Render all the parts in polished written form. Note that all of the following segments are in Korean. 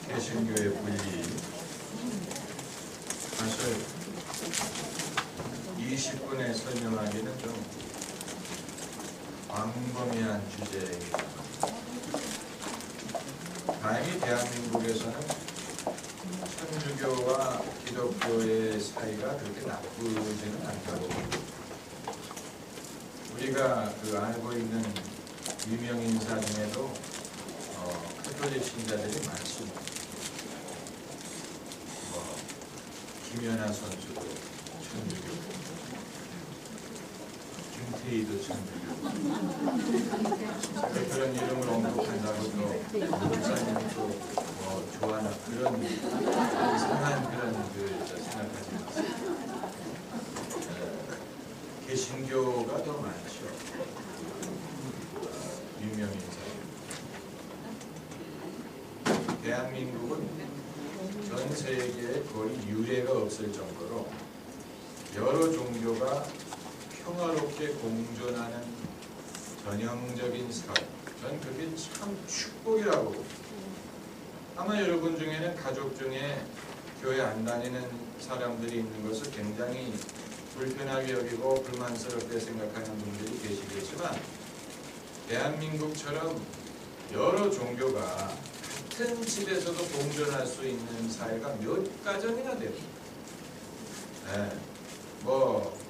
개신교의 분리 사실 20분에 설명하기는 좀 광범위한 주제입니다. 다행히 대한민국에서는 천주교와 기독교의 사이가 그렇게 나쁘지는 않다고 우리가 알고 있는 유명 인사 중에도 카톨릭 신자들이 많습니다. 김연아 선수도 천주교, 김태희도 천주교. 그런 이름을 언급한다고 또 목사님이 또 좋아하는 그런 이상한 그런 생각하지 마세요. 개신교가 더 많죠. 유명 인사. 대한민국은 전 세계에 거의 유례가 없을 정도로 여러 종교가 평화롭게 공존하는 전형적인 사회. 전 그게 참 축복이라고 봅니다. 아마 여러분 중에는 가족 중에 교회 안 다니는 사람들이 있는 것을 굉장히 불편하게 여기고 불만스럽게 생각하는 분들이 계시겠지만 대한민국처럼 여러 종교가 같은 집에서도 공존할 수 있는 사회가 몇 가정이나 됩니다.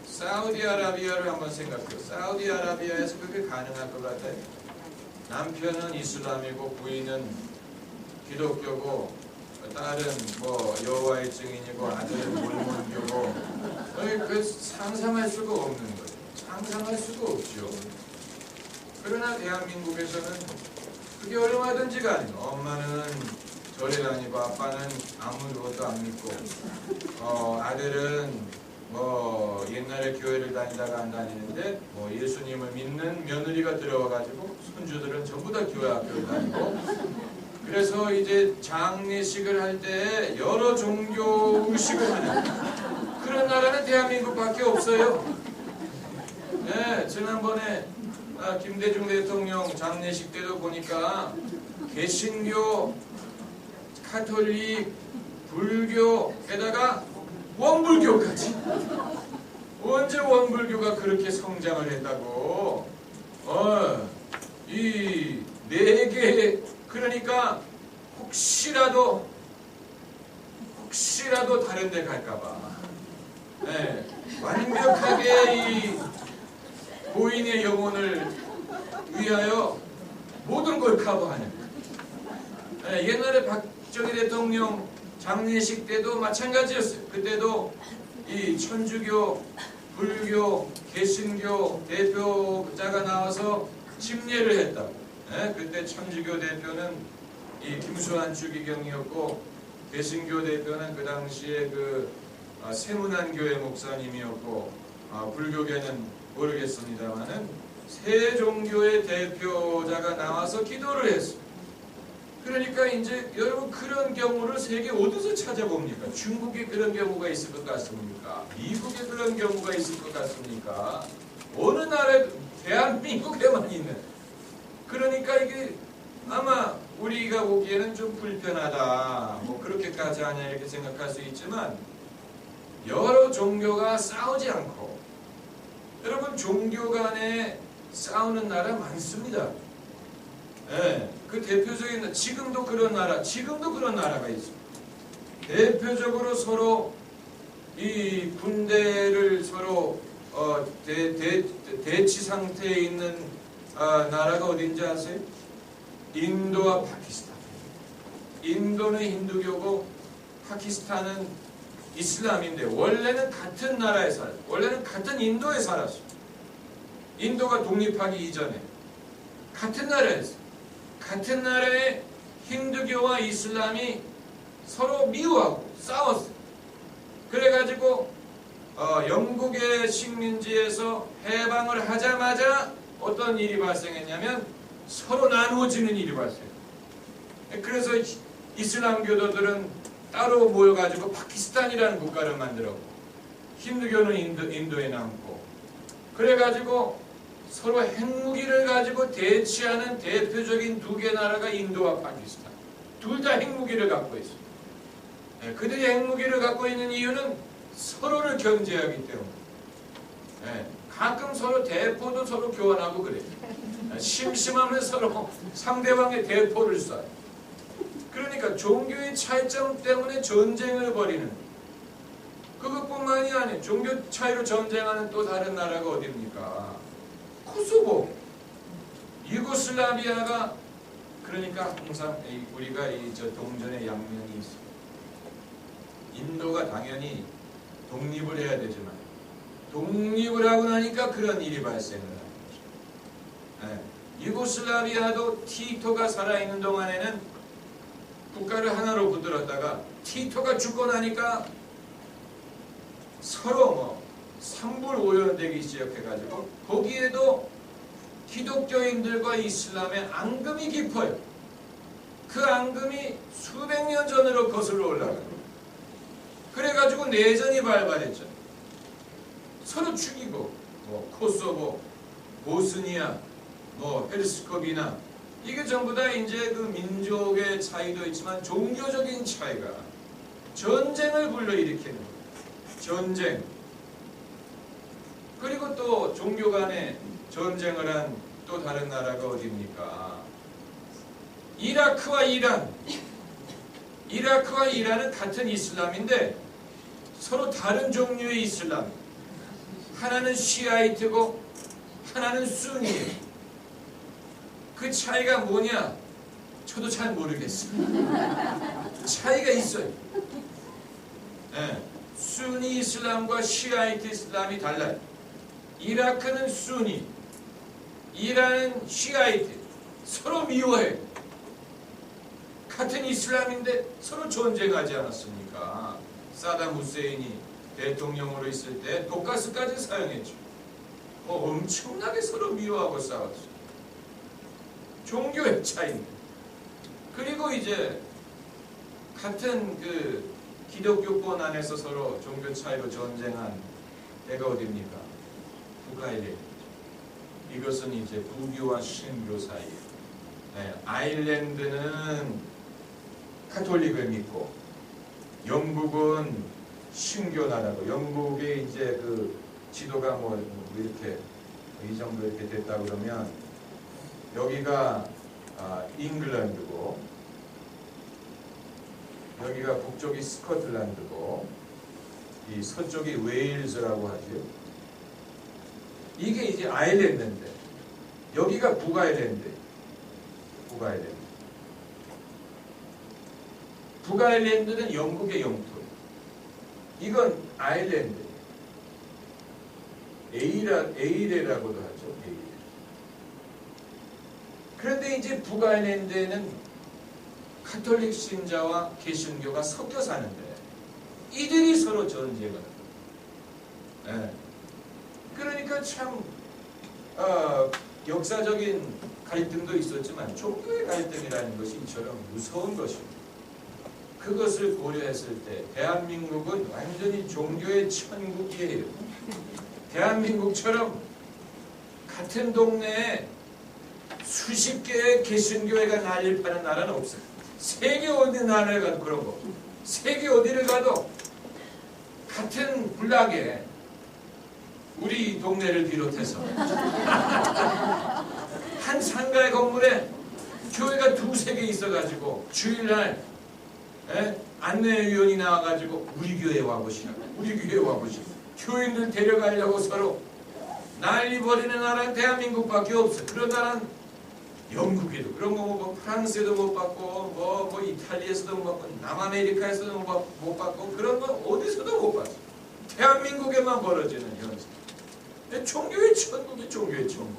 사우디아라비아를 한번 생각해요. 사우디아라비아에서 그게 가능할 것 같아요? 남편은 이슬람이고 부인은 기독교고 딸은 여호와의 증인이고 아들은 몰몬교고 그 상상할 수가 없는 거죠. 상상할 수가 없죠. 그러나 대한민국에서는 그게 얼마든지 가능. 엄마는 절에 다니고 아빠는 아무것도 안 믿고 아들은 옛날에 교회를 다니다가 안 다니는데 예수님을 믿는 며느리가 들어와가지고 손주들은 전부 다 교회 학교를 다니고 그래서 이제 장례식을 할 때 여러 종교 의식을 하는 그런 나라는 대한민국밖에 없어요. 네, 지난번에 김대중 대통령 장례식 때도 보니까 개신교, 카톨릭, 불교, 게다가 원불교까지. 언제 원불교가 그렇게 성장을 했다고? 이 4개, 그러니까 혹시라도 다른 데 갈까봐. 네, 완벽하게 이 고인의 영혼을 위하여 모든 걸 커버하는. 네, 옛날에 박정희 대통령 장례식 때도 마찬가지였어요. 그때도 이 천주교, 불교, 개신교 대표자가 나와서 침례를 했다고. 네, 그때 천주교 대표는 이 김수환 주기경이었고 개신교 대표는 그 당시에 세문안 교회 목사님이었고 불교계는 모르겠습니다만은 세 종교의 대표자가 나와서 기도를 했어요. 그러니까 이제 여러분 그런 경우를 세계 어디서 찾아봅니까? 중국에 그런 경우가 있을 것 같습니까? 미국에 그런 경우가 있을 것 같습니까? 어느 나라에 대한민국에만 있는. 그러니까 이게 아마 우리가 보기에는 좀 불편하다. 그렇게까지 하냐 이렇게 생각할 수 있지만 여러 종교가 싸우지 않고 여러분 종교 간에 싸우는 나라 많습니다. 네, 그 대표적인 지금도 그런 나라가 있습니다. 대표적으로 서로 이 군대를 서로 대치 상태에 있는 나라가 어딘지 아세요? 인도와 파키스탄. 인도는 힌두교고 파키스탄은 이슬람인데 원래는 같은 나라에 살아요. 원래는 같은 인도에 살았어요. 인도가 독립하기 이전에 같은 나라에서 같은 나라의 힌두교와 이슬람이 서로 미워하고 싸웠어요. 그래가지고 영국의 식민지에서 해방을 하자마자 어떤 일이 발생했냐면 서로 나누어지는 일이 발생해요. 그래서 이슬람교도들은 따로 모여가지고 파키스탄이라는 국가를 만들었고 힌두교는 인도에 남고 그래가지고 서로 핵무기를 가지고 대치하는 대표적인 두 개 나라가 인도와 파키스탄. 둘 다 핵무기를 갖고 있어요. 예, 그들이 핵무기를 갖고 있는 이유는 서로를 견제하기 때문에. 예, 가끔 서로 대포도 서로 교환하고 그래요. 예, 심심하면 서로 상대방의 대포를 쏴요. 그러니까 종교의 차이점 때문에 전쟁을 벌이는, 그것뿐만이 아니에요. 종교 차이로 전쟁하는 또 다른 나라가 어디입니까? 코소보, 유고슬라비아가, 그러니까 항상 우리가 저 동전의 양면이 있어요. 인도가 당연히 독립을 해야 되지만 독립을 하고 나니까 그런 일이 발생을 하는 거죠. 네. 유고슬라비아도 티토가 살아있는 동안에는 국가를 하나로 붙들었다가 티토가 죽고 나니까 서로 삼불오연되기 시작해가지고 거기에도 기독교인들과 이슬람의 앙금이 깊어요. 그 앙금이 수백 년 전으로 거슬러 올라가요. 그래가지고 내전이 발발했죠. 서로 죽이고, 코소보, 보스니아, 헤르스코비나, 이게 전부 다 이제 그 민족의 차이도 있지만 종교적인 차이가 전쟁을 불러일으키는 거예요. 전쟁. 그리고 또 종교 간에 전쟁을 한 또 다른 나라가 어디입니까? 이라크와 이란. 이라크와 이란은 같은 이슬람인데 서로 다른 종류의 이슬람. 하나는 시아이트고 하나는 순이에요. 그 차이가 뭐냐? 저도 잘 모르겠어요. 차이가 있어요. 네. 순이 이슬람과 시아이트 이슬람이 달라요. 이라크는 순이, 이란은 시아이트. 서로 미워해요. 같은 이슬람인데 서로 전쟁하지 않았습니까? 사담 후세인이 대통령으로 있을 때 독가스까지 사용했죠. 엄청나게 서로 미워하고 싸웠어요. 종교의 차이입니다. 그리고 이제 같은 그 기독교권 안에서 서로 종교 차이로 전쟁한 데가 어디입니까? 북아일랜드. 이것은 이제 부교와 신교 사이에. 네, 아일랜드는 카톨릭을 믿고 영국은 신교 나라고, 영국의 이제 그 지도가 이렇게 이 정도 이렇게 됐다 그러면 여기가 잉글랜드고 여기가 북쪽이 스코틀랜드고 이 서쪽이 웨일즈라고 하죠. 이게 이제 아일랜드인데 여기가 북아일랜드. 북아일랜드는 영국의 영토. 이건 아일랜드. 에이레라고도 하죠. 에이레. 그런데 이제 북아일랜드에는 카톨릭 신자와 개신교가 섞여 사는데 이들이 서로 전쟁을 합니다. 네. 그러니까 참 역사적인 갈등도 있었지만 종교의 갈등이라는 것이 이처럼 무서운 것입니다. 그것을 고려했을 때 대한민국은 완전히 종교의 천국이에요. 대한민국처럼 같은 동네에 수십 개의 개신교회가 난리를 파는 나라는 없어요. 세계 어디 나라에 가도 그런 거. 세계 어디를 가도 같은 블락에 우리 동네를 비롯해서 한 상가의 건물에 교회가 두세 개 있어가지고 주일날 안내위원이 나와가지고 우리 교회 와보시라고, 우리 교회 와보시라고 교인들 데려가려고 서로 난리 벌이는 나라는 대한민국밖에 없어. 그런 나라는 영국에도 그런 거 프랑스에도 못 받고 이탈리아에서도 못 받고 남아메리카에서도 못 받고 그런 건 어디서도 못 받어. 대한민국에만 벌어지는 현상. 종교의 천국이 종교의 천국.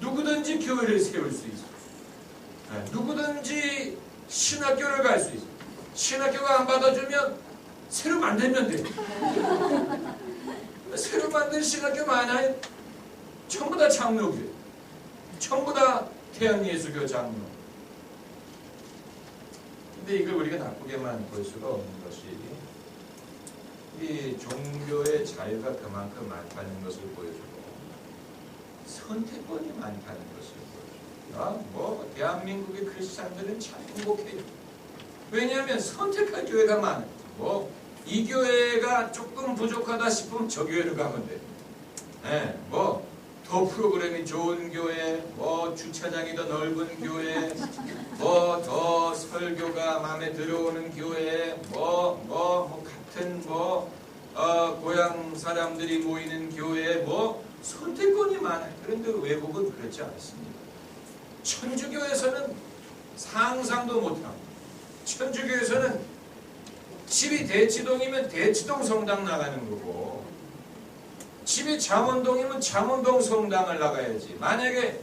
누구든지 교회를 세울 수 있어. 누구든지 신학교를 갈 수 있어. 신학교가 안 받아주면 새로 만들면 돼. 새로 만든 신학교 많아요. 전부 다 장로교. 전부 다 태양예수교 장로. 근데 이걸 우리가 나쁘게만 볼 수가 없는 것이 이 종교의 자유가 그만큼 많다는 것을 보여주고 선택권이 많다는 것을 보여주고 뭐 대한민국의 크리스찬들은 참 행복해요. 왜냐하면 선택할 교회가 많아요. 뭐 이 교회가 조금 부족하다 싶으면 저 교회로 가면 돼요. 네, 뭐 더 프로그램이 좋은 교회, 뭐 주차장이 더 넓은 교회, 뭐 더 설교가 마음에 들어오는 교회, 뭐 같은 고향 사람들이 모이는 교회, 뭐 선택권이 많아요. 그런데 외국은 그렇지 않습니다. 천주교에서는 상상도 못하고, 천주교에서는 집이 대치동이면 대치동 성당 나가는 거고, 집이 잠원동이면 잠원동 성당을 나가야지. 만약에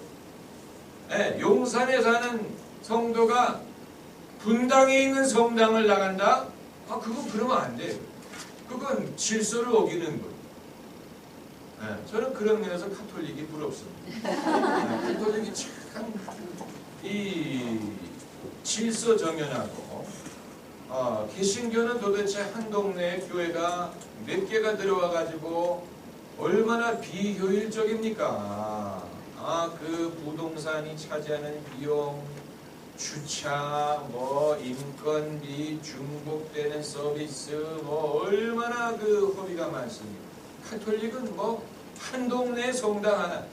용산에 사는 성도가 분당에 있는 성당을 나간다? 그건 그러면 안 돼요. 그건 질서를 어기는 거예요. 저는 그런 면에서 카톨릭이 부럽습니다. 카톨릭이 참 이 질서정연하고, 개신교는 도대체 한 동네에 교회가 몇 개가 들어와 가지고 얼마나 비효율적입니까? 그 부동산이 차지하는 비용, 주차, 뭐 인건비, 중복되는 서비스, 뭐 얼마나 그 허비가 많습니까? 카톨릭은 뭐 한 동네에 성당 하나,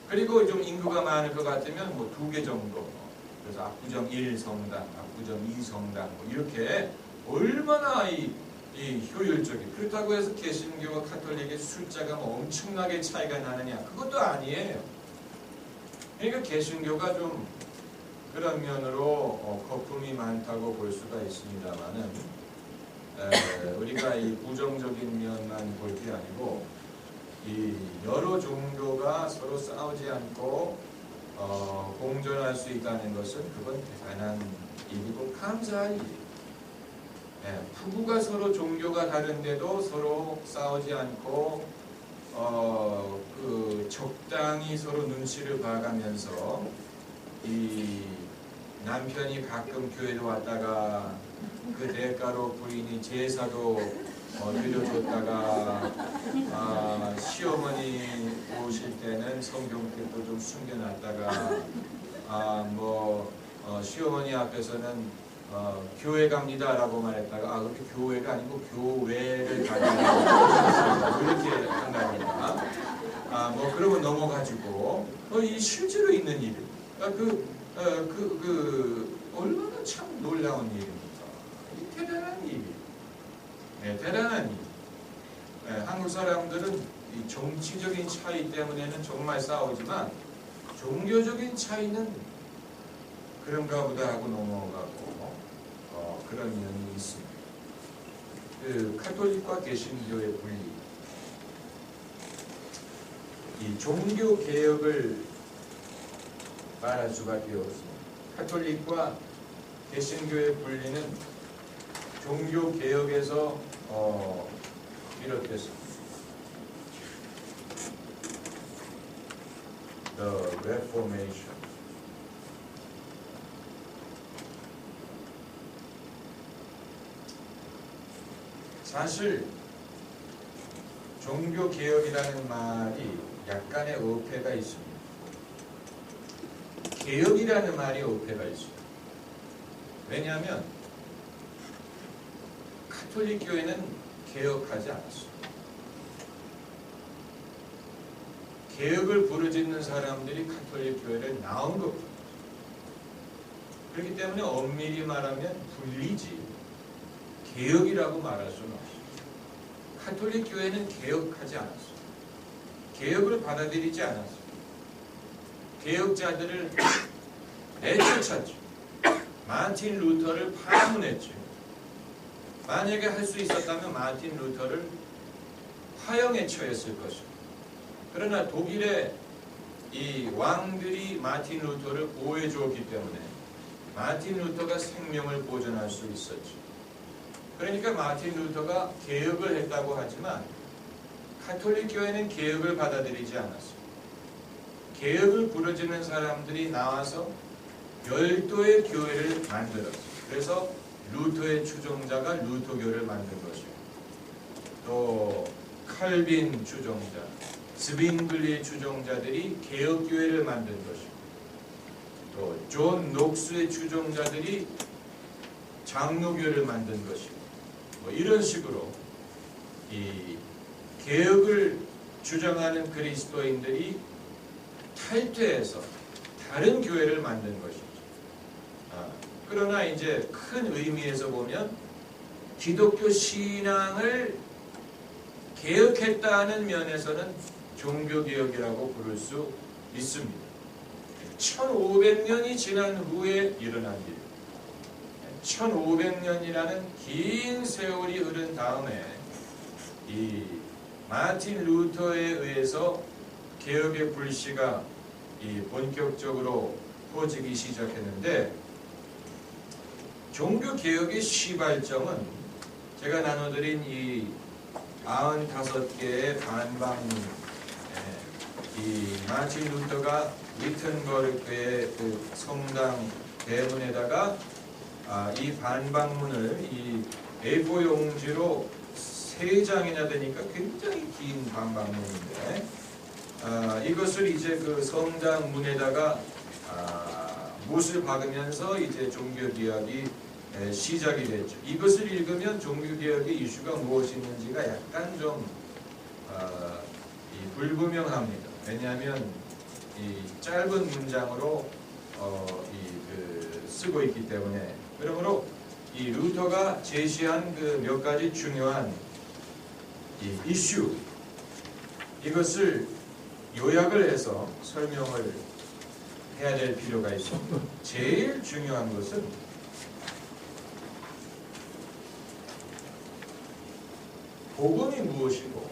그리고 좀 인구가 많을 것 같으면 뭐 2개 정도, 그래서 압구정 1성당, 압구정 2성당, 뭐 이렇게 얼마나 이 효율적이. 그렇다고 해서 개신교와 카톨릭의 숫자가 뭐 엄청나게 차이가 나느냐? 그것도 아니에요. 그러니까 개신교가 좀 그런 면으로 거품이 많다고 볼 수가 있습니다만은, 우리가 이 부정적인 면만 볼 게 아니고, 이 여러 종교가 서로 싸우지 않고 공존할 수 있다는 것은 그건 대단한 일이고 감사할 일이에요. 부부가 서로 종교가 다른데도 서로 싸우지 않고 적당히 서로 눈치를 봐가면서, 이 남편이 가끔 교회로 왔다가 그 대가로 부인이 제사도 드려줬다가, 시어머니 오실 때는 성경책도 좀 숨겨놨다가, 시어머니 앞에서는 교회 갑니다 라고 말했다가, 그렇게 교회가 아니고 교회를 가자고 이렇게 한다든가, 그러면 넘어가지고, 이 실제로 있는 일, 얼마나 참 놀라운 일입니까? 이 대단한 일이에요. 대단한 일. 한국 사람들은 이 정치적인 차이 때문에는 정말 싸우지만, 종교적인 차이는 그런가 보다 하고 넘어가고, 그런 면이 있습니다. 카톨릭과 개신교의 분리, 이 종교 개혁을 말할 수밖에 없습니다. 카톨릭과 개신교의 분리는 종교 개혁에서 비롯됐습니다. The Reformation. 사실 종교 개혁이라는 말이 약간의 어폐가 있습니다. 개혁이라는 말이 어폐가 있습니다. 왜냐하면 카톨릭 교회는 개혁하지 않았어요. 개혁을 부르짖는 사람들이 카톨릭 교회를 나온 겁니다. 그렇기 때문에 엄밀히 말하면 분리지 개혁이라고 말할 수는 없어요. 카톨릭 교회는 개혁하지 않았어요. 개혁을 받아들이지 않았어요. 개혁자들을 내쫓았죠. 마틴 루터를 파문했죠. 만약에 할 수 있었다면 마틴 루터를 화형에 처했을 것입니다. 그러나 독일의 이 왕들이 마틴 루터를 보호해 주었기 때문에 마틴 루터가 생명을 보존할 수 있었죠. 그러니까 마틴 루터가 개혁을 했다고 하지만 카톨릭 교회는 개혁을 받아들이지 않았어요. 개혁을 부르짖는 사람들이 나와서 별도의 교회를 만들었어요. 그래서 루터의 추종자가 루터교를 만든 것이고, 또 칼빈 추종자, 스빙글리의 추종자들이 개혁교회를 만든 것이고, 또 존 녹스의 추종자들이 장로교를 만든 것이고 뭐 이런 식으로 이 개혁을 주장하는 그리스도인들이 탈퇴해서 다른 교회를 만든 것이죠. 그러나 이제 큰 의미에서 보면 기독교 신앙을 개혁했다는 면에서는 종교개혁이라고 부를 수 있습니다. 1500년이 지난 후에 일어난 일, 1500년이라는 긴 세월이 흐른 다음에 이 마틴 루터에 의해서 개혁의 불씨가 본격적으로 퍼지기 시작했는데, 종교개혁의 시발점은 제가 나눠드린 이 95개의 반박문, 이 마틴 루터가 위튼버르크의 그 성당 대문에다가 이 반박문을 이 A4 용지로 3장이나 되니까 굉장히 긴 반박문인데, 이것을 이제 그 성당 문에다가 못을 박으면서 이제 종교개혁이 시작이 됐죠. 이것을 읽으면 종교개혁의 이슈가 무엇이 있는지가 약간 좀 불분명합니다. 왜냐하면 이 짧은 문장으로 쓰고 있기 때문에. 그러므로 이 루터가 제시한 그 몇 가지 중요한 이 이슈, 이것을 요약을 해서 설명을 해야 될 필요가 있습니다. 제일 중요한 것은 복음이 무엇이고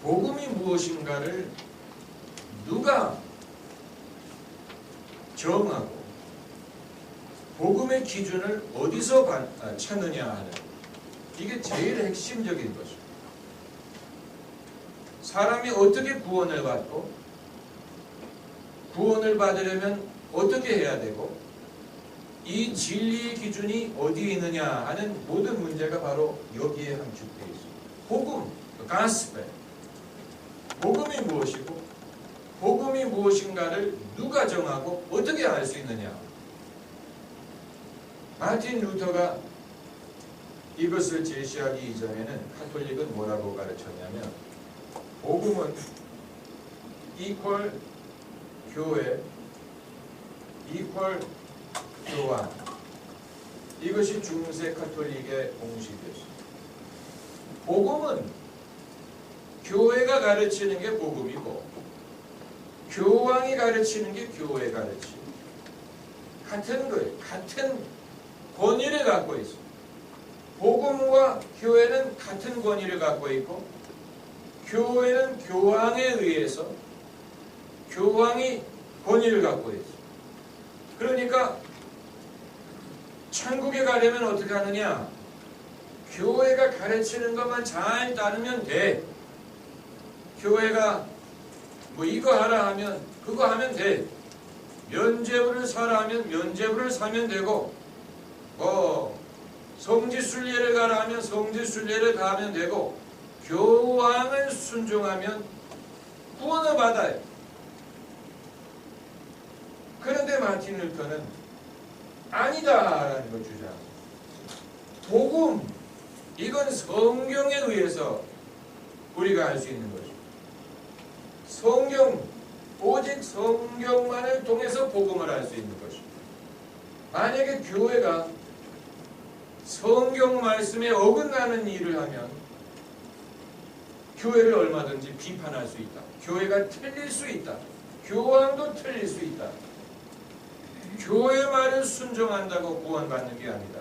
복음이 무엇인가를 누가 정하고 복음의 기준을 어디서 찾느냐 하는, 이게 제일 핵심적인 것입니다. 사람이 어떻게 구원을 받고 구원을 받으려면 어떻게 해야 되고 이 진리의 기준이 어디에 있느냐 하는 모든 문제가 바로 여기에 함축되어 있습니다. 복음, 가스펠. 복음이 무엇이고 복음이 무엇인가를 누가 정하고 어떻게 알 수 있느냐. 마틴 루터가 이것을 제시하기 이전에는 카톨릭은 뭐라고 가르쳤냐면, 복음은 이퀄 교회, 이퀄 교황, 이것이 중세 카톨릭의 공식이었습니다. 복음은 교회가 가르치는 게 복음이고 교황이 가르치는 게 교회 가르치고 같은 거예요. 같은 권위를 갖고 있습니다. 복음과 교회는 같은 권위를 갖고 있고, 교회는 교황에 의해서 교황이 권위를 갖고 있습니다. 그러니까 천국에 가려면 어떻게 하느냐? 교회가 가르치는 것만 잘 따르면 돼. 교회가 뭐 이거 하라 하면 그거 하면 돼. 면죄부를 사라 하면 면죄부를 사면 되고, 뭐 성지순례를 가라 하면 성지순례를 가면 되고, 교황을 순종하면 구원을 받아요. 그런데 마틴 루터는 아니다라는 걸 주장합니다. 복음, 이건 성경에 의해서 우리가 알 수 있는 것입니다. 성경, 오직 성경만을 통해서 복음을 알 수 있는 것입니다. 만약에 교회가 성경 말씀에 어긋나는 일을 하면 교회를 얼마든지 비판할 수 있다. 교회가 틀릴 수 있다. 교황도 틀릴 수 있다. 교회 말을 순종한다고 구원받는 게 아니다.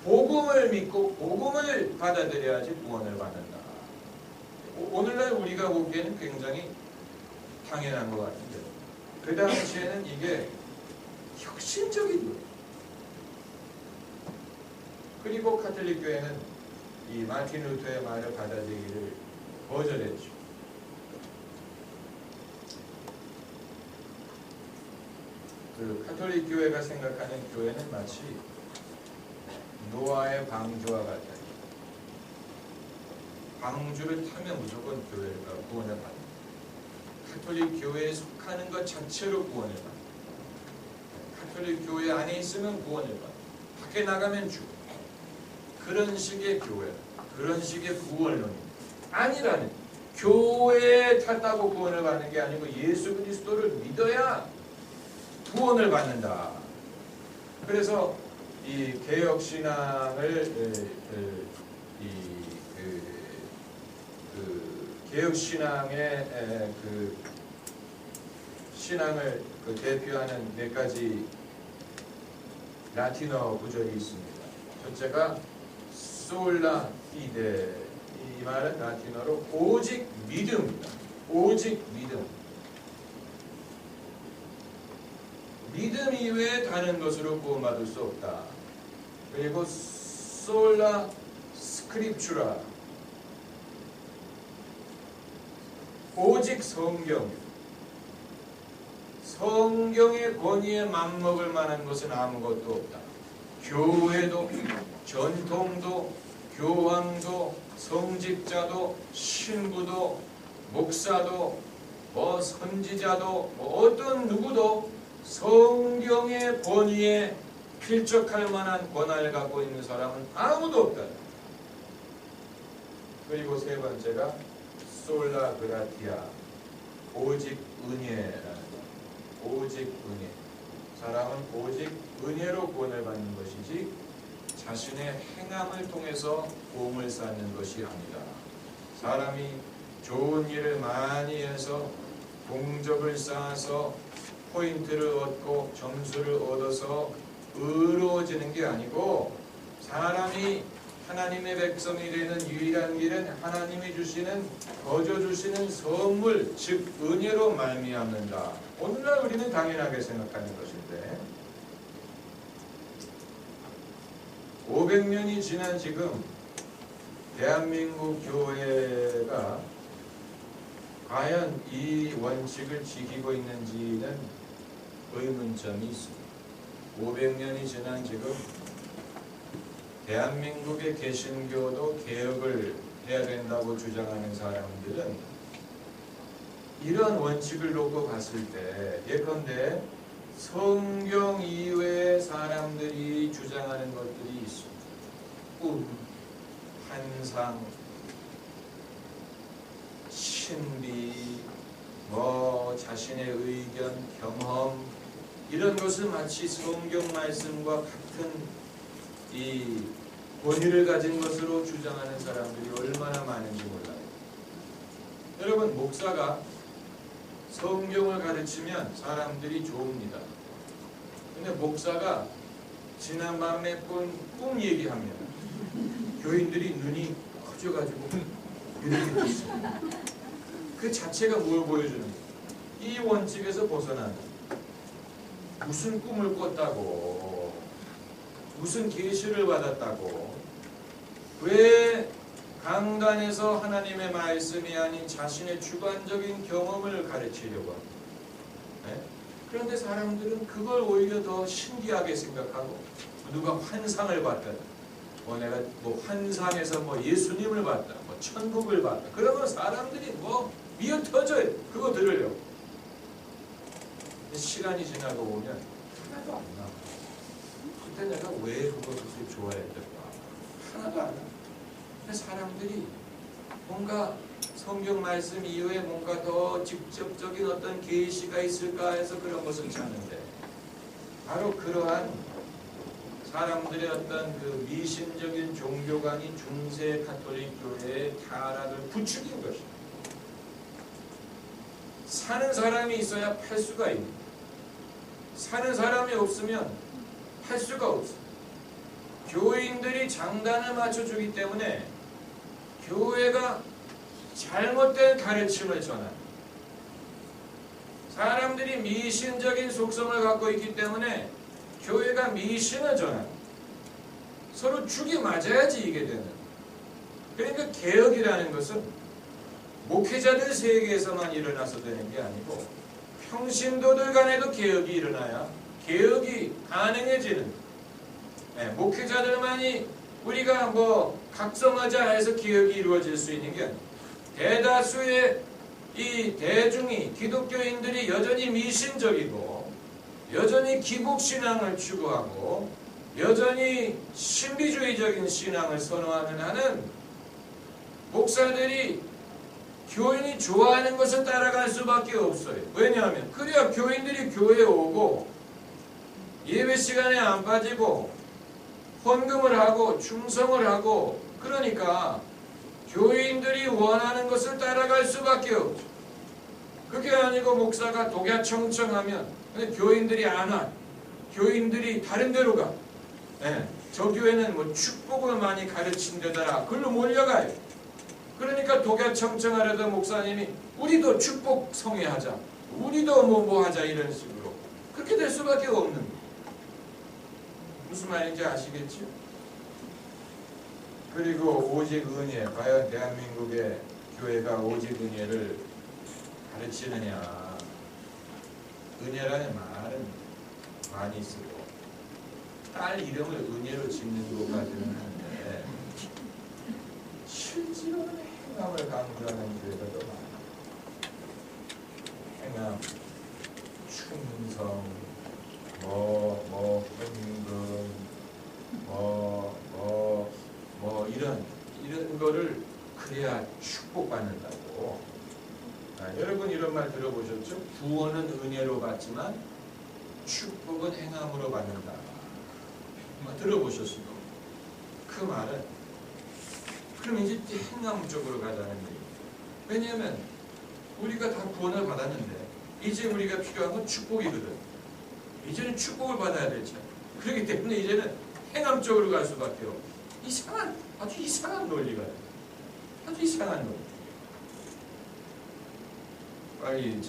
복음을 믿고 복음을 받아들여야지 구원을 받는다. 오늘날 우리가 보기에는 굉장히 당연한 것 같은데, 그 당시에는 이게 혁신적인 거예요. 그리고 카톨릭 교회는 이 마틴 루터의 말을 받아들이기를 거절했죠. 그 카톨릭 교회가 생각하는 교회는 마치 노아의 방주와 같다. 방주를 타면 무조건 구원을 받는다. 가톨릭 교회에 속하는 것 자체로 구원을 받아. 가톨릭 교회 안에 있으면 구원을 받아. 밖에 나가면 죽어. 그런 식의 교회, 그런 식의 구원론이 아니라는, 교회에 탔다고 구원을 받는 게 아니고 예수 그리스도를 믿어야 구원을 받는다. 그래서 이 개혁신앙을 개혁신앙의 그 신앙을 대표하는 몇 가지 라틴어 구절이 있습니다. 첫째가 솔라 피데, 이 말은 라틴어로 오직 믿음입니다. 오직 믿음. 믿음 이외에 다른 것으로 구원받을 수 없다. 그리고 솔라 스크립추라, 오직 성경. 성경의 권위에 맞먹을 만한 것은 아무것도 없다. 교회도, 전통도, 교황도, 성직자도, 신부도, 목사도, 선지자도, 어떤 누구도 성경의 권위에 필적할 만한 권한을 갖고 있는 사람은 아무도 없다. 그리고 세 번째가 솔라 그라티아, 오직 은혜라는 것. 오직 은혜. 사람은 오직 은혜로 구원을 받는 것이지 자신의 행함을 통해서 보험을 쌓는 것이 아니다. 사람이 좋은 일을 많이 해서 공적을 쌓아서 포인트를 얻고 점수를 얻어서 의로워지는 게 아니고, 사람이 하나님의 백성이 되는 유일한 길은 하나님이 주시는, 거저 주시는 선물, 즉 은혜로 말미암는다. 오늘날 우리는 당연하게 생각하는 것인데, 500년이 지난 지금 대한민국 교회가 과연 이 원칙을 지키고 있는지는 의문점이 있습니다. 500년이 지난 지금 대한민국의 개신교도 개혁을 해야 된다고 주장하는 사람들은 이런 원칙을 놓고 봤을 때, 예컨대 성경 이외의 사람들이 주장하는 것들이 있습니다. 꿈, 환상, 신비, 자신의 의견, 경험, 이런 것을 마치 성경 말씀과 같은 이 권위를 가진 것으로 주장하는 사람들이 얼마나 많은지 몰라요. 여러분, 목사가 성경을 가르치면 사람들이 좋습니다. 근데 목사가 지난밤에 꿈 얘기하면 교인들이 눈이 커져가지고 이렇게 됐어요. 그 자체가 뭘 보여주는 거예요? 이 원칙에서 벗어나는, 무슨 꿈을 꿨다고, 무슨 계시를 받았다고, 왜 강단에서 하나님의 말씀이 아닌 자신의 주관적인 경험을 가르치려고 합니다. 네? 그런데 사람들은 그걸 오히려 더 신기하게 생각하고, 누가 환상을 봤다, 내가 환상에서 예수님을 봤다, 천국을 봤다, 그러면 사람들이 미어 터져요. 그거 들으려고. 시간이 지나고 보면 하나도 안 나와. 그때 내가 왜 그것을 좋아했던가 하나도 안 나와. 근데 사람들이 뭔가 성경 말씀 이후에 뭔가 더 직접적인 어떤 계시가 있을까 해서 그런 것을 찾는데, 바로 그러한 사람들의 어떤 그 미신적인 종교관이 중세 가톨릭 교회의 타락을 부추긴 것입니다. 사는 사람이 있어야 팔 수가 있는, 사는 사람이 없으면 팔 수가 없어요. 교인들이 장단을 맞춰주기 때문에 교회가 잘못된 가르침을 전합니다. 사람들이 미신적인 속성을 갖고 있기 때문에 교회가 미신을 전합니다. 서로 죽이 맞아야지 이게 되는. 그러니까 개혁이라는 것은 목회자들 세계에서만 일어나서 되는 게 아니고 평신도들 간에도 개혁이 일어나야 개혁이 가능해지는. 목회자들만이 우리가 각성하자 해서 개혁이 이루어질 수 있는 게 아니에요. 대다수의 이 대중이 기독교인들이 여전히 미신적이고 여전히 기복신앙을 추구하고 여전히 신비주의적인 신앙을 선호하는 한은 목사들이 교인이 좋아하는 것을 따라갈 수밖에 없어요. 왜냐하면 그래야 교인들이 교회에 오고 예배 시간에 안 빠지고 헌금을 하고 충성을 하고 그러니까 교인들이 원하는 것을 따라갈 수밖에 없죠. 그게 아니고 목사가 독야청청하면 근데 교인들이 안 와. 교인들이 다른 데로 가. 저 교회는 뭐 축복을 많이 가르친데다가 그걸로 몰려가요. 그러니까 독야청청하려도 목사님이 우리도 축복 성회하자. 우리도 뭐 하자 이런 식으로. 그렇게 될 수밖에 없는 거예요. 무슨 말인지 아시겠죠? 그리고 오직 은혜. 과연 대한민국의 교회가 오직 은혜를 가르치느냐. 은혜라는 말은 많이 쓰고 딸 이름을 은혜로 짓는 것까지는 하는데 실제로는 행함을 강조하는 교회가 더 많아요. 행함, 충성, 헌금, 이런 거를 그래야 축복받는다고. 여러분 이런 말 들어보셨죠? 구원은 은혜로 받지만 축복은 행함으로 받는다. 들어보셨어요? 그 말은 그럼 이제 행함 쪽으로 가자는 얘기예요. 왜냐하면 우리가 다 구원을 받았는데 이제 우리가 필요한 건 축복이거든. 이제는 축복을 받아야 되죠. 그렇기 때문에 이제는 행함 쪽으로 갈 수밖에 없어. 아주 이상한 논리가 아주 이상한 논리. 빨리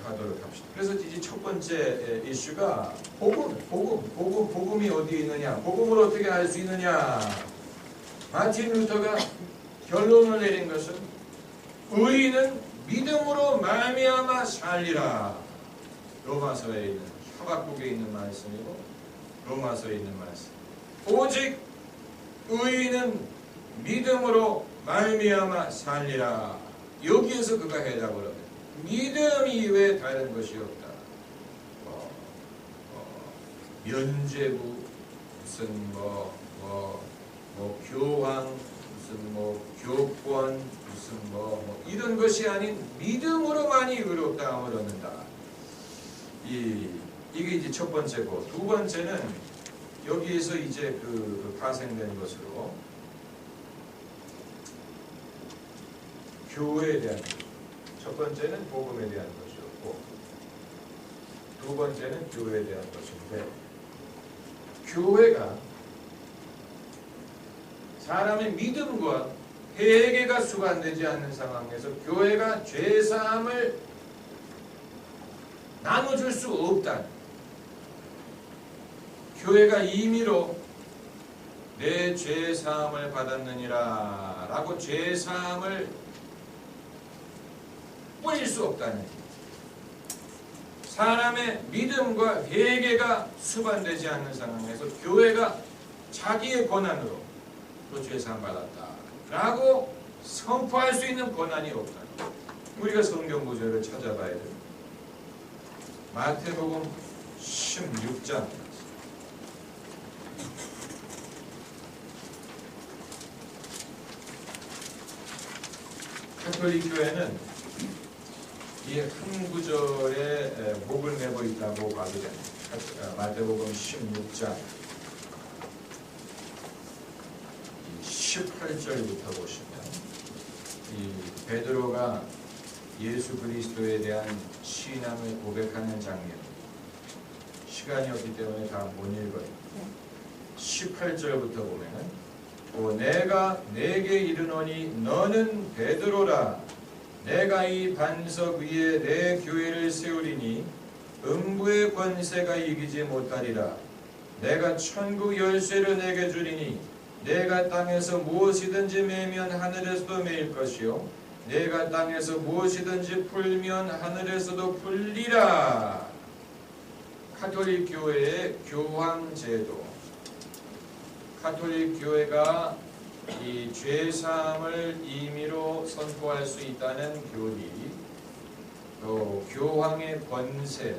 하도록 합시다. 그래서 이제 첫 번째 이슈가 복음이 어디에 있느냐? 복음을 어떻게 알 수 있느냐? 마틴 루터가 결론을 내린 것은 의인은 믿음으로 말미암아 살리라. 로마서에 있는 하박국에 있는 말씀이고 로마서에 있는 말씀. 오직 의인은 믿음으로 말미암아 살리라. 여기에서 그가 해답을 합니다. 믿음 이외에 다른 것이 없다. 면죄부 무슨 교황 무슨 교권 무슨 이런 것이 아닌 믿음으로만이 의롭다함을 얻는다. 이게 이제 첫 번째고 두 번째는 여기에서 이제 파생된 것으로 교회에 대한 것. 첫 번째는 복음에 대한 것이었고 두 번째는 교회에 대한 것인데 교회가 사람의 믿음과 회개가 수반되지 않는 상황에서 교회가 죄사함을 나눠줄 수 없다. 교회가 임의로 내 죄사함을 받았느니라 라고 죄사함을 뿌릴 수 없다는 사람의 믿음과 회개가 수반되지 않는 상황에서 교회가 자기의 권한으로 또 죄사함 받았다 라고 선포할 수 있는 권한이 없다. 우리가 성경 구절을 찾아봐야 됩니다. 마태복음 16장 가톨릭 교회는 이 한 구절에 목을 매고 있다고 봐도 됩니다. 마태복음 16장 18절부터 보시면 이 베드로가 예수 그리스도에 대한 신앙을 고백하는 장면, 시간이 없기 때문에 다 못 읽어요. 18절부터 보면은 내가 네게 이르노니 너는 베드로라. 내가 이 반석 위에 내 교회를 세우리니 음부의 권세가 이기지 못하리라. 내가 천국 열쇠를 내게 주리니 내가 땅에서 무엇이든지 매면 하늘에서도 매일 것이요 내가 땅에서 무엇이든지 풀면 하늘에서도 풀리라. 가톨릭 교회의 교황 제도. 가톨릭 교회가 이 죄사함을 임의로 선포할 수 있다는 교리, 또 교황의 권세,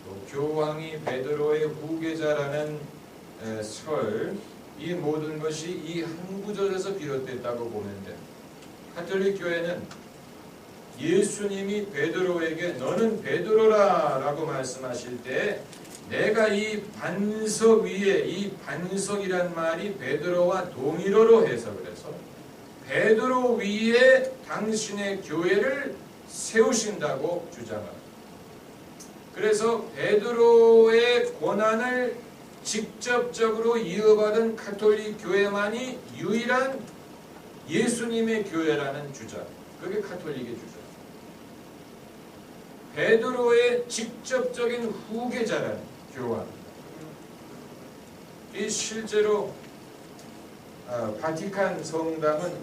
또 교황이 베드로의 후계자라는 설, 이 모든 것이 이 한 구절에서 비롯됐다고 보면 돼. 가톨릭 교회는 예수님이 베드로에게 너는 베드로라 라고 말씀하실 때 내가 이 반석 위에, 이 반석이란 말이 베드로와 동일어로 해석을 해서 베드로 위에 당신의 교회를 세우신다고 주장합니다. 그래서 베드로의 고난을 직접적으로 이어받은 가톨릭 교회만이 유일한 예수님의 교회라는 주장. 그게 가톨릭의 주장. 베드로의 직접적인 후계자라는 교황. 이 실제로 바티칸 성당은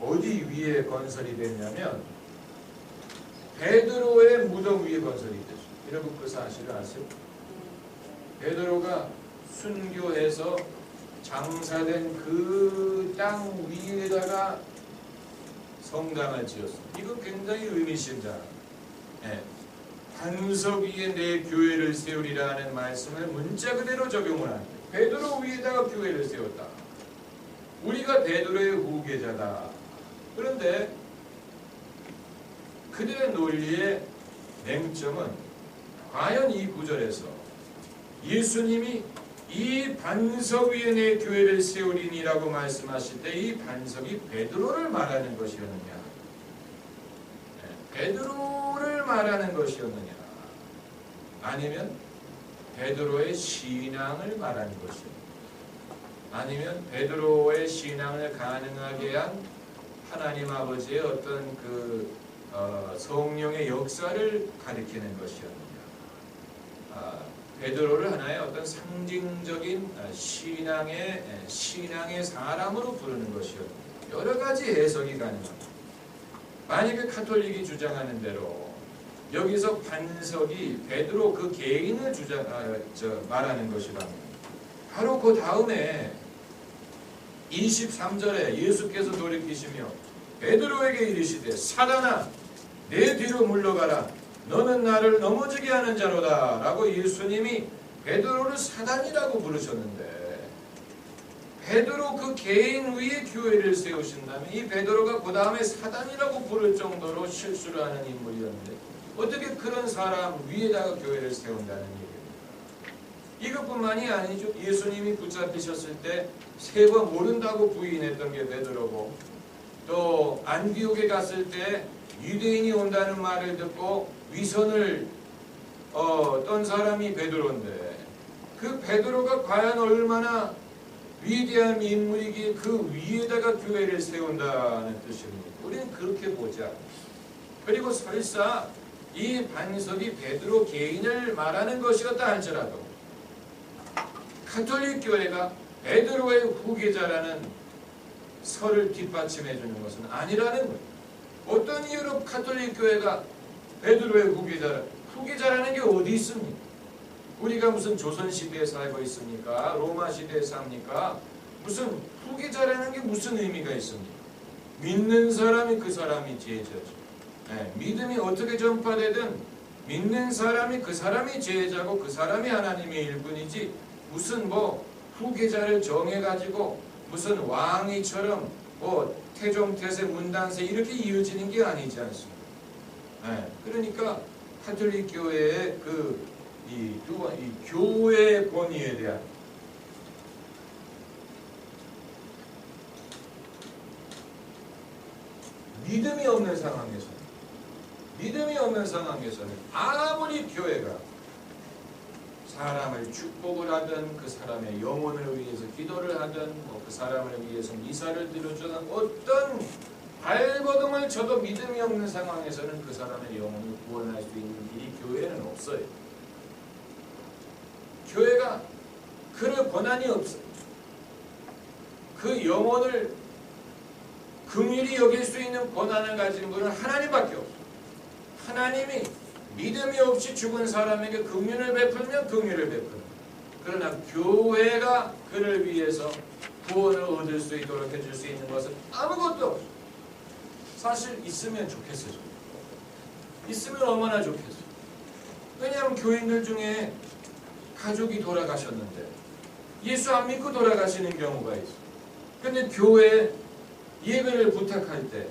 어디 위에 건설이 됐냐면 베드로의 무덤 위에 건설이 됐어요. 여러분 그 사실을 아세요? 베드로가 순교해서 장사된 그 땅 위에다가 성당을 지었어요. 이건 굉장히 의미심장합니다. 반석 위에 내 교회를 세우리라는 말씀을 문자 그대로 적용을 합니다. 베드로 위에다가 교회를 세웠다. 우리가 베드로의 후계자다. 그런데 그들의 논리의 맹점은 과연 이 구절에서 예수님이 이 반석 위에 내 교회를 세우리니라고 말씀하실 때 이 반석이 베드로를 말하는 것이었느냐, 베드로를 말하는 것이었느냐, 아니면 베드로의 신앙을 말하는 것이었느냐, 아니면 베드로의 신앙을 가능하게 한 하나님 아버지의 어떤 성령의 역사를 가리키는 것이었느냐, 베드로를 하나의 어떤 상징적인 신앙의 사람으로 부르는 것이었느냐, 여러 가지 해석이 가능합니다. 만약에 가톨릭이 주장하는 대로 여기서 반석이 베드로 그 개인을 말하는 것이라면 바로 그 다음에 23절에 예수께서 돌이키시며 베드로에게 이르시되 사단아 내 뒤로 물러가라 너는 나를 넘어지게 하는 자로다 라고 예수님이 베드로를 사단이라고 부르셨는데 베드로 그 개인 위에 교회를 세우신다면 이 베드로가 그 다음에 사단이라고 부를 정도로 실수를 하는 인물이었는데 어떻게 그런 사람 위에다가 교회를 세운다는 얘기입니까? 이것뿐만이 아니죠. 예수님이 붙잡히셨을 때 세 번 모른다고 부인했던 게 베드로고 또 안디옥에 갔을 때 유대인이 온다는 말을 듣고 위선을 떤 사람이 베드로인데 그 베드로가 과연 얼마나 위대한 인물이기에 그 위에다가 교회를 세운다는 뜻입니다. 우리는 그렇게 보지 않습니다. 그리고 설사 이 반석이 베드로 개인을 말하는 것이었다 할지라도 가톨릭 교회가 베드로의 후계자라는 설을 뒷받침해 주는 것은 아니라는 거예요. 어떤 이유로 가톨릭 교회가 베드로의 후계자라는 게 어디 있습니까? 우리가 무슨 조선시대에 살고 있습니까? 로마시대에 삽니까? 무슨 후계자라는 게 무슨 의미가 있습니까? 믿는 사람이 그 사람이 제자죠. 믿음이 어떻게 전파되든 믿는 사람이 그 사람이 제자고 그 사람이 하나님의 일꾼이지 무슨 후계자를 정해가지고 무슨 왕이처럼 태종태세 문단세 이렇게 이어지는 게 아니지 않습니까? 그러니까 가톨릭 교회의 이 교회의 권위에 대한 믿음이 없는 상황에서는 아무리 교회가 사람을 축복을 하든 그 사람의 영혼을 위해서 기도를 하든 그 사람을 위해서 미사를 드려주든 어떤 발버둥을 쳐도 믿음이 없는 상황에서는 그 사람의 영혼을 구원할 수 있는 길이 교회에는 없어요. 교회가 그럴 권한이 없어요. 그 영혼을 긍휼히 여길 수 있는 권한을 가진 분은 하나님밖에 없어요. 하나님이 믿음이 없이 죽은 사람에게 긍휼을 베풀면 긍휼을 베풀어요. 그러나 교회가 그를 위해서 구원을 얻을 수 있도록 해줄 수 있는 것은 아무것도 없어요. 사실 있으면 좋겠어요. 있으면 얼마나 좋겠어. 왜냐하면 교인들 중에 가족이 돌아가셨는데 예수 안 믿고 돌아가시는 경우가 있어. 근데 교회 예배를 부탁할 때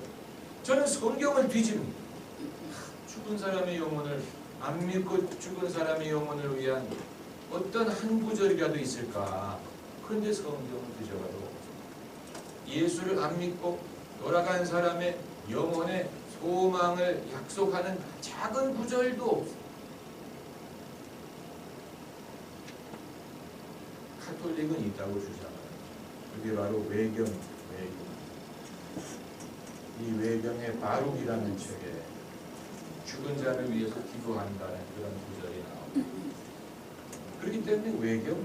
저는 성경을 뒤집니다. 죽은 사람의 영혼을, 안 믿고 죽은 사람의 영혼을 위한 어떤 한 구절이라도 있을까? 그런데 성경을 뒤져봐도 예수를 안 믿고 돌아간 사람의 영혼의 소망을 약속하는 작은 구절도 없어. 카톨릭은 있다고 주장해요. 그게 바로 외경. 이 외경의 바룩이라는 책에 죽은 자를 위해서 기도한다는 그런 구절이 나옵니다. 그렇기 때문에 외경,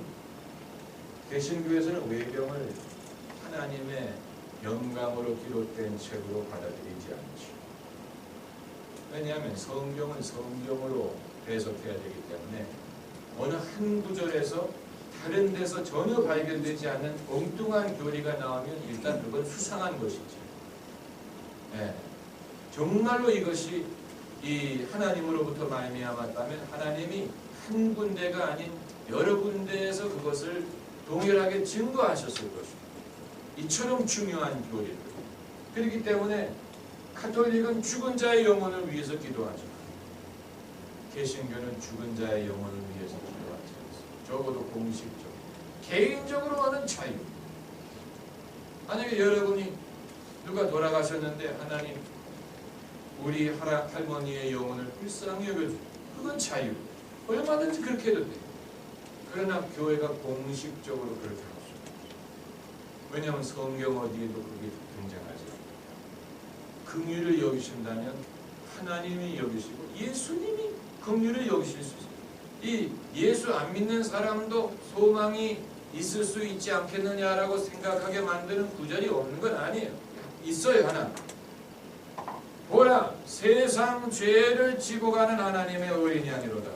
개신교에서는 외경을 하나님의 영감으로 기록된 책으로 받아들이지 않죠. 왜냐하면 성경은 성경으로 해석해야 되기 때문에 어느 한 구절에서 다른 데서 전혀 발견되지 않는 엉뚱한 교리가 나오면 일단 그건 수상한 것이죠. 네. 정말로 이것이 이 하나님으로부터 말미암았다면 하나님이 한 군데가 아닌 여러 군데에서 그것을 동일하게 증거하셨을 것입니다. 이처럼 중요한 교리를. 그렇기 때문에 카톨릭은 죽은 자의 영혼을 위해서 기도하죠. 개신교는 죽은 자의 영혼을 위해서 기도하지 않습니다. 적어도 공식적으로. 개인적으로 하는 자유. 만약에 여러분이 누가 돌아가셨는데 하나님 우리 할머니의 영혼을 불쌍히 여겨주고 그건 자유. 얼마든지 그렇게 해도 돼. 그러나 교회가 공식적으로 그렇게 하고 있습니다. 왜냐하면 성경 어디에도 그게 등장하지 않아요. 긍휼을 여기신다면 하나님이 여기시고 예수님이 긍휼을 여기실 수 있어요. 이 예수 안 믿는 사람도 소망이 있을 수 있지 않겠느냐라고 생각하게 만드는 구절이 없는 건 아니에요. 있어요. 하나. 보라, 세상 죄를 지고 가는 하나님의 어린 양이로다.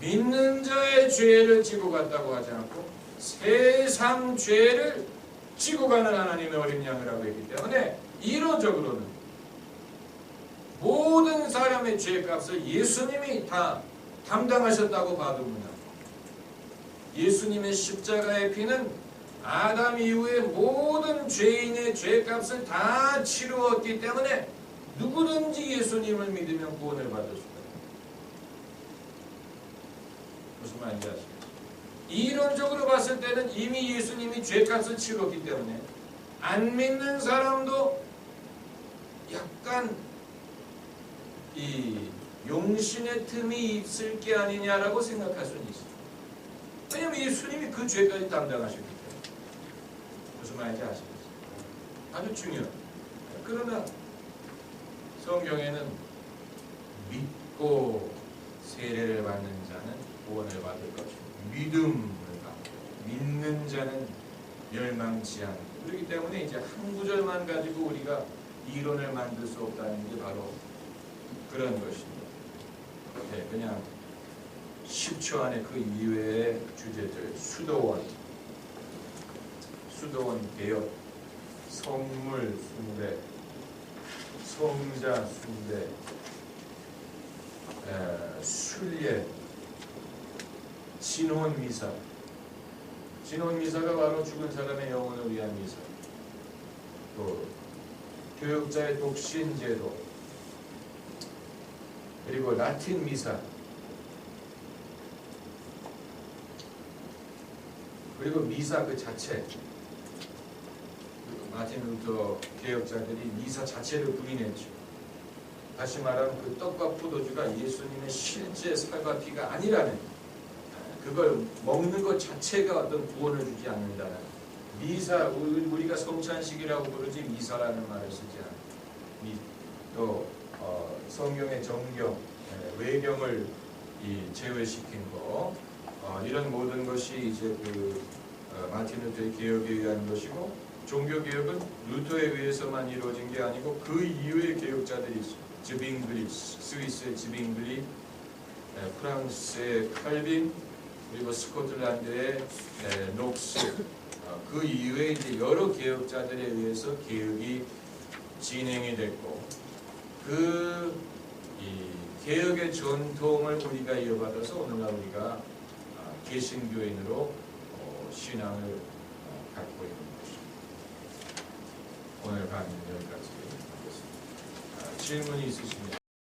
믿는 자의 죄를 지고 갔다고 하지 않고 세상 죄를 지고 가는 하나님의 어린 양이라고 했기 때문에 이론적으로는 모든 사람의 죄값을 예수님이 다 담당하셨다고 봐도 무난합니다. 예수님의 십자가의 피는 아담 이후에 모든 죄인의 죄값을 다 치루었기 때문에 누구든지 예수님을 믿으면 구원을 받을 수가 있습니다. 무슨 말인지 아시겠죠? 이론적으로 봤을 때는 이미 예수님이 죄값을 치렀기 때문에 안 믿는 사람도 약간 이 용신의 틈이 있을 게 아니냐라고 생각할 수는 있어요. 왜냐하면 예수님이 그 죄까지 담당하셨기 때문에. 무슨 말인지 아시겠어요? 아주 중요해요. 그러나 성경에는 믿고 세례를 받는 자는 구원을 받을 것이고 믿음을 받고 믿는 자는 멸망치 않고 그렇기 때문에 이제 한 구절만 가지고 우리가 이론을 만들 수 없다는 게 바로 그런 것입니다. 네, 그냥 10초 안에 그 이외의 주제들 수도원 개혁, 성물 숭배, 성자 숭배, 순례, 진혼 미사. 진혼 미사가 바로 죽은 사람의 영혼을 위한 미사. 또 교역자의 독신 제도, 그리고 라틴 미사, 그리고 미사 그 자체. 마틴 루터 개혁자들이 미사 자체를 부인했죠. 다시 말하면 그 떡과 포도주가 예수님의 실제 살과 피가 아니라는, 그걸 먹는 것 자체가 어떤 구원을 주지 않는다는, 미사, 우리가 성찬식이라고 부르지 미사라는 말을 쓰지 않아요. 또 성경의 정경, 외경을 제외시킨 거, 이런 모든 것이 이제 마틴 루터의 개혁에 의한 것이고, 종교개혁은 루터에 의해서만 이루어진 게 아니고 그 이후의 개혁자들이 있어요. 즈빙글리, 스위스의 즈빙글리, 프랑스의 칼빈, 그리고 스코틀랜드의 녹스, 그 이후에 이제 여러 개혁자들에 의해서 개혁이 진행이 됐고, 그 이 개혁의 전통을 우리가 이어받아서 오늘날 우리가 개신교인으로 신앙을 갖고 있는 것입니다. 오늘 강의는 여기까지 하겠습니다. 질문이 있으십니까?